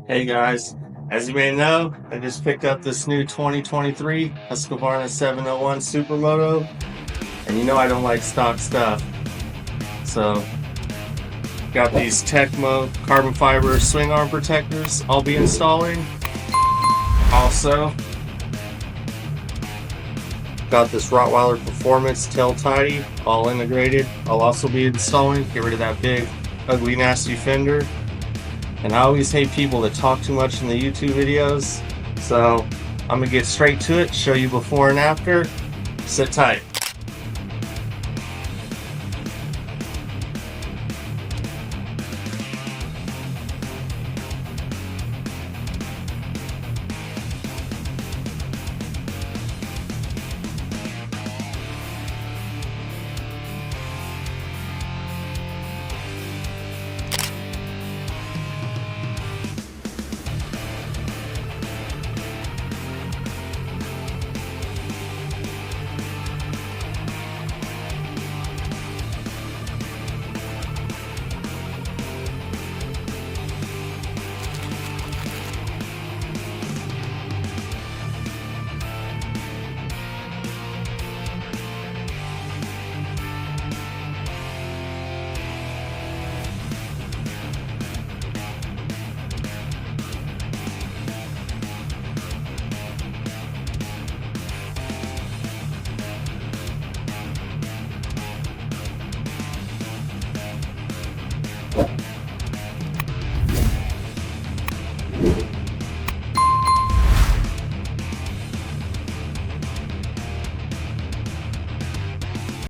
Hey guys, as you may know, I just picked up this new 2023 Husqvarna 701 Supermoto, and you know I don't like stock stuff. So, got these Tekmo carbon fiber swing arm protectors I'll be installing. Also, got this Rottweiler Performance tail tidy all integrated. I'll also be installing, get rid of that big, ugly, nasty fender. And I always hate people that talk too much in the YouTube videos, so I'm gonna get straight to it, show you before and after. Sit tight.